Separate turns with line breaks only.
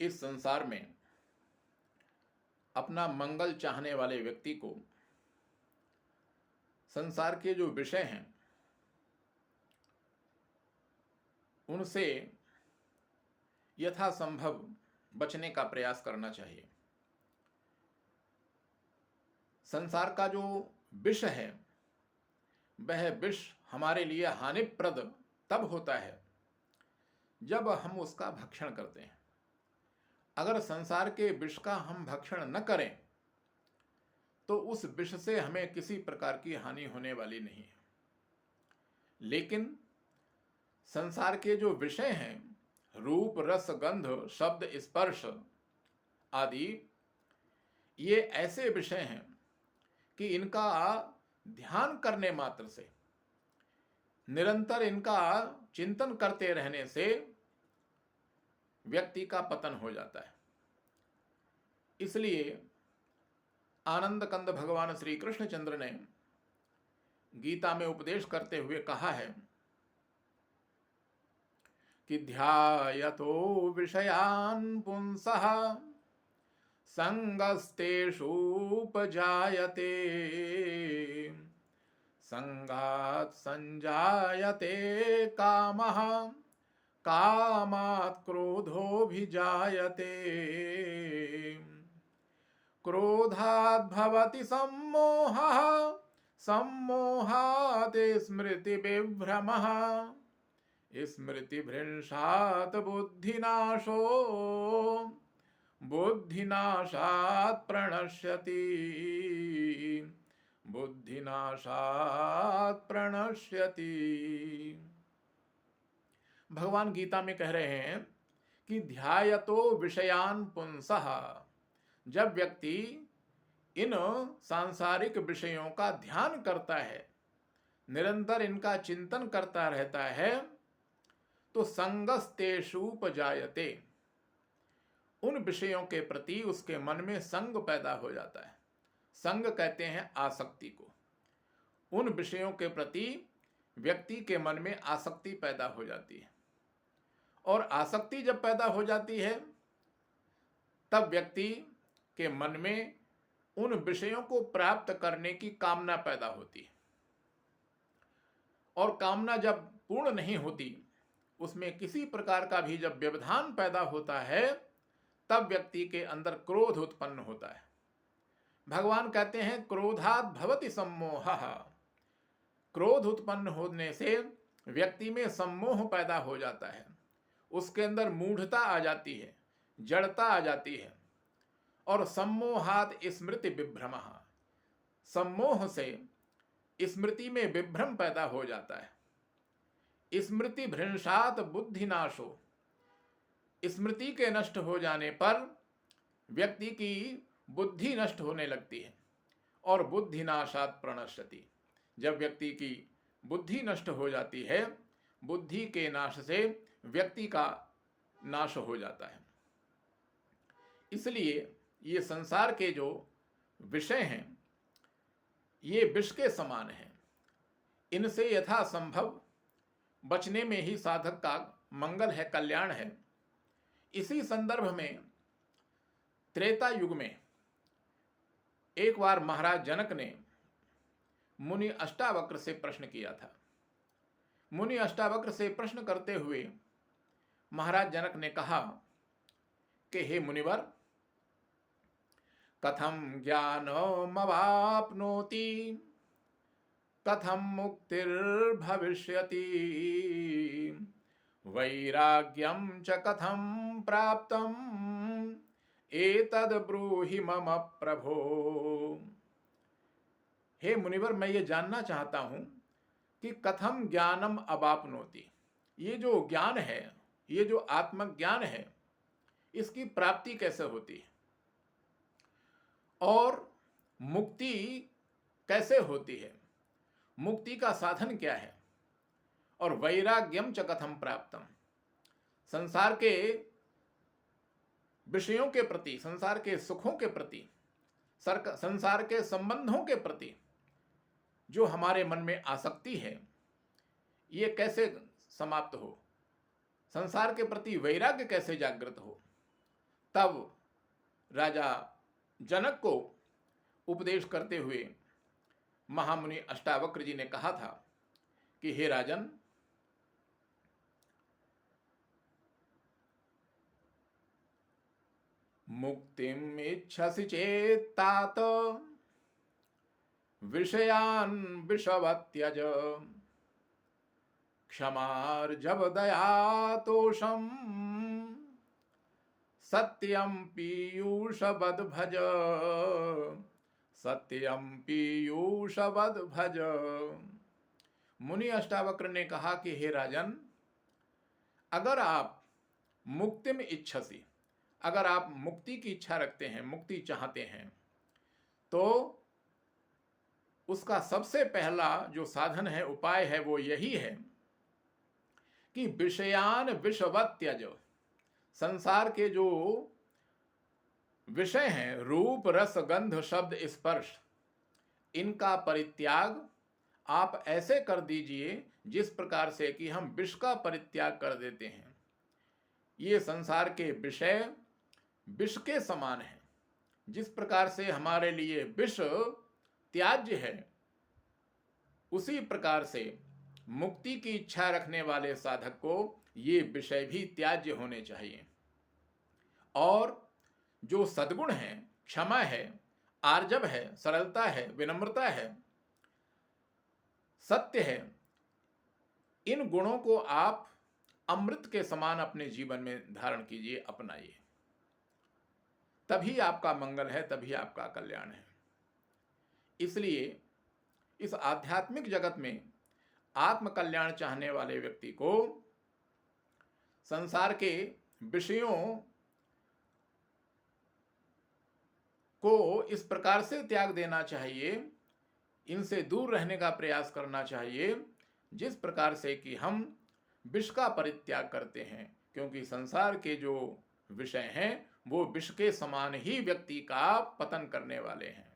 इस संसार में अपना मंगल चाहने वाले व्यक्ति को संसार के जो विषय हैं उनसे यथासंभव बचने का प्रयास करना चाहिए। संसार का जो विष है वह विष हमारे लिए हानिप्रद तब होता है जब हम उसका भक्षण करते हैं। अगर संसार के विष का हम भक्षण न करें तो उस विष से हमें किसी प्रकार की हानि होने वाली नहीं है। लेकिन संसार के जो विषय हैं, रूप रस गंध शब्द स्पर्श आदि, ये ऐसे विषय हैं कि इनका ध्यान करने मात्र से, निरंतर इनका चिंतन करते रहने से व्यक्ति का पतन हो जाता है। इसलिए आनंद कंद भगवान श्री कृष्णचंद्र ने गीता में उपदेश करते हुए कहा है कि ध्यायतो विषयान् पुंसः संगस्तेषूपजायते संगात् संजायते कामः कामात् क्रोधोऽभिजायते क्रोधात् भवति सम्मोहः सम्मोहात् स्मृतिविभ्रमः स्मृतिभ्रंशात् बुद्धिनाशो बुद्धिनाशात् प्रणश्यति बुद्धिनाशात् प्रणश्यति। भगवान गीता में कह रहे हैं कि ध्यायतो विषयान् पुंसः, जब व्यक्ति इन सांसारिक विषयों का ध्यान करता है, निरंतर इनका चिंतन करता रहता है, तो संगस्तेषूपजायते, उन विषयों के प्रति उसके मन में संग पैदा हो जाता है। संग कहते हैं आसक्ति को। उन विषयों के प्रति व्यक्ति के मन में आसक्ति पैदा हो जाती है, और आसक्ति जब पैदा हो जाती है तब व्यक्ति के मन में उन विषयों को प्राप्त करने की कामना पैदा होती है, और कामना जब पूर्ण नहीं होती, उसमें किसी प्रकार का भी जब व्यवधान पैदा होता है, तब व्यक्ति के अंदर क्रोध उत्पन्न होता है। भगवान कहते हैं क्रोधात् भवति सम्मोहः, क्रोध उत्पन्न होने से व्यक्ति में सम्मोह पैदा हो जाता है, उसके अंदर मूढ़ता आ जाती है, जड़ता आ जाती है। और सम्मोहात् स्मृति विभ्रमः, सम्मोह से स्मृति में विभ्रम पैदा हो जाता है। स्मृति भ्रंशात् बुद्धिनाशो, स्मृति के नष्ट हो जाने पर व्यक्ति की बुद्धि नष्ट होने लगती है, और बुद्धिनाशात् प्रणश्यति, जब व्यक्ति की बुद्धि नष्ट हो जाती है, बुद्धि के नाश से व्यक्ति का नाश हो जाता है। इसलिए ये संसार के जो विषय हैं ये विष के समान हैं, इनसे यथासंभव बचने में ही साधक का मंगल है, कल्याण है। इसी संदर्भ में त्रेता युग में एक बार महाराज जनक ने मुनि अष्टावक्र से प्रश्न किया था। मुनि अष्टावक्र से प्रश्न करते हुए महाराज जनक ने कहा कि हे मुनिवर, कथम ज्ञानमवाप्नोति कथम मुक्तिर्भविष्यति वैराग्यम च कथम प्राप्तम एतद् ब्रूहि मम प्रभो। हे मुनिवर, मैं ये जानना चाहता हूं कि कथम ज्ञानम अवाप्नोति, ये जो ज्ञान है, ये जो आत्मज्ञान है, इसकी प्राप्ति कैसे होती है, और मुक्ति कैसे होती है, मुक्ति का साधन क्या है, और वैराग्यम च कथम प्राप्तम, संसार के विषयों के प्रति, संसार के सुखों के प्रति, संसार के संबंधों के प्रति जो हमारे मन में आसक्ति है, ये कैसे समाप्त हो, संसार के प्रति वैराग्य कैसे जागृत हो। तब राजा जनक को उपदेश करते हुए महामुनि अष्टावक्र जी ने कहा था कि हे राजन, मुक्तिम इच्छसि चेत् तात विषयान् विषवत्यज क्षमार्जव दयातोषम् सत्यम पीयूषवद भज, सत्यम पीयूषवद भज। मुनि अष्टावक्र ने कहा कि हे राजन, अगर आप मुक्तिम इच्छसि, अगर आप मुक्ति की इच्छा रखते हैं, मुक्ति चाहते हैं, तो उसका सबसे पहला जो साधन है, उपाय है, वो यही है कि विषयान विषवत् त्यज। संसार के जो विषय हैं, रूप रस गंध शब्द स्पर्श, इनका परित्याग आप ऐसे कर दीजिए जिस प्रकार से कि हम विष का परित्याग कर देते हैं। ये संसार के विषय विष के समान हैं। जिस प्रकार से हमारे लिए विष त्याज्य है, उसी प्रकार से मुक्ति की इच्छा रखने वाले साधक को ये विषय भी त्याज्य होने चाहिए। और जो सद्गुण है, क्षमा है, आर्जव है, सरलता है, विनम्रता है, सत्य है, इन गुणों को आप अमृत के समान अपने जीवन में धारण कीजिए, अपनाइए। तभी आपका मंगल है, तभी आपका कल्याण है। इसलिए इस आध्यात्मिक जगत में आत्म कल्याण चाहने वाले व्यक्ति को संसार के विषयों को इस प्रकार से त्याग देना चाहिए, इनसे दूर रहने का प्रयास करना चाहिए, जिस प्रकार से कि हम विष का परित्याग करते हैं। क्योंकि संसार के जो विषय हैं वो विष के समान ही व्यक्ति का पतन करने वाले हैं।